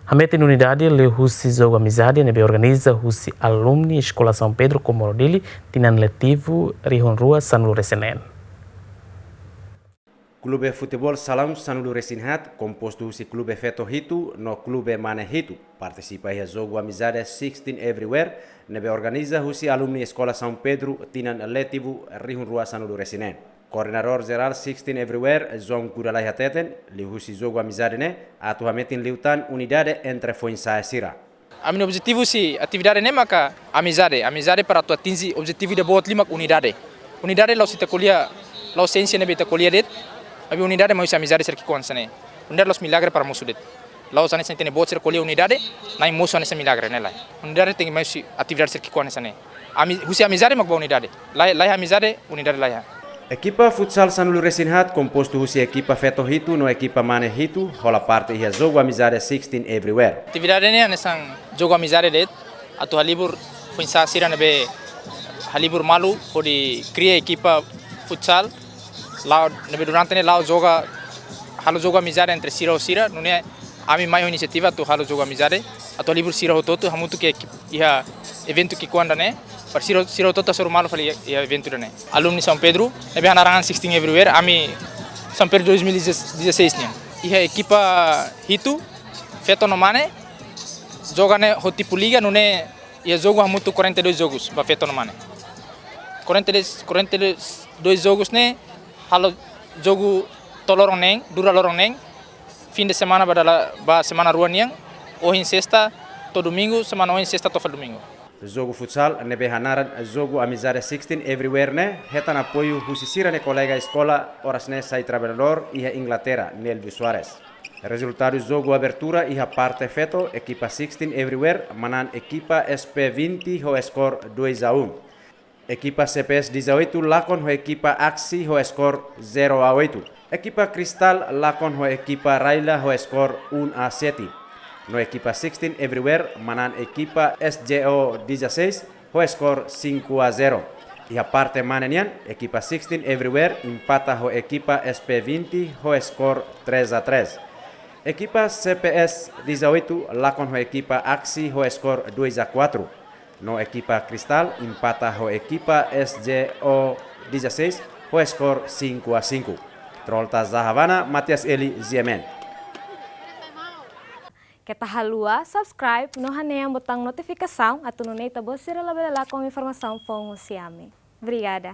A meta unidade le husi jogo amizade nebe organiza husi alumni Escola São Pedro Comorodili tinan letivo Rihon Rua Sanulu Resenen. Clube Futebol Salão Sanulu Resinhat, composto husi Clube Feto Hitu no Clube Mane Hitu, participa em jogo amizade 16 Everywhere, nebe organiza husi alumni Escola São Pedro tinan letivo Rihon Rua Sanulu Resinen. Coordenador geral 16 Everywhere, João Guralai Hateten, li husi jogo amizade ne, atualmente liutan unidade entre Foinsa e Sira. A meu objetivo se atividade nem maka amizade para tu atingir objetivo de boa lima unidade. Unidade lau sita kuliah, lau ciência ne beta kuliah det, abi unidade mau amizade ser que consane. Unidade los milagre para musuh det. Lau sana sente ne boa ser kuliah unidade, nai musuh ane se milagre ne lai. Unidade tem mau atividade ser que consane. Husi amizade mak boa unidade. Lai amizade unidade lai. Equipa futsal Sanulu Resinhat, composto husi equipa Feto Hitu no equipa Mane Hitu, rola parte ia jogo amizade 16 Everywhere. Atividade ne anesang jogo amizade det, atu halibur Foinsa Sira nebe halibur malu podi cria equipa futsal, lau nebe durante ne lau joga halo jogo amizade entre Sira o Sira, nune ami mai inisiativa tu halo jogo amizade, atu halibur Sira hototo hamutu ke ia evento que quando né para Sira tota soro malu fali ia evento né alumni São Pedro nebe hanarangan 16 Everywhere ami São Pedro 2016 nya ia equipa Hitu Feto no Mane joga ne hotipu liga nune ia jogo hamutu 42 jogos ba Feto no Mane 42 jogos ne halo jogo tolorong neng dura lorong neng fim de semana ba semana rua niang ohin sexta to domingo semana ohin sexta to domingo. Jogo futsal nebe hanaran jogo amizade 16 Everywhere ne hetan apoio husi Sira ne colega escola horas ne sai trabalhador e Inglaterra Nelvio Soares. Resultado jogo abertura e a parte Feto equipa 16 Everywhere manan equipa SP20 ho score 2-1. Equipa CPS 18 lakon ho equipa Aksi ho score 0-8. Equipa Cristal lakon ho equipa Raila ho score 1-7. No equipa 16 Everywhere manan equipa SGO 16 ho score 5-0. E a parte manenian equipa 16 Everywhere empata ho equipa SP20 ho score 3-3. Equipa CPS 18 lakon ho equipa Aksi ho score 2-4. No equipa Cristal empata ho equipa SGO 16 ho score 5-5. Trolta Zahavana Matias Eli Ziemen. Kita halua, subscribe, no haneang botang notificação, atau nunei tabosira labela com informação fomos siame. Obrigada.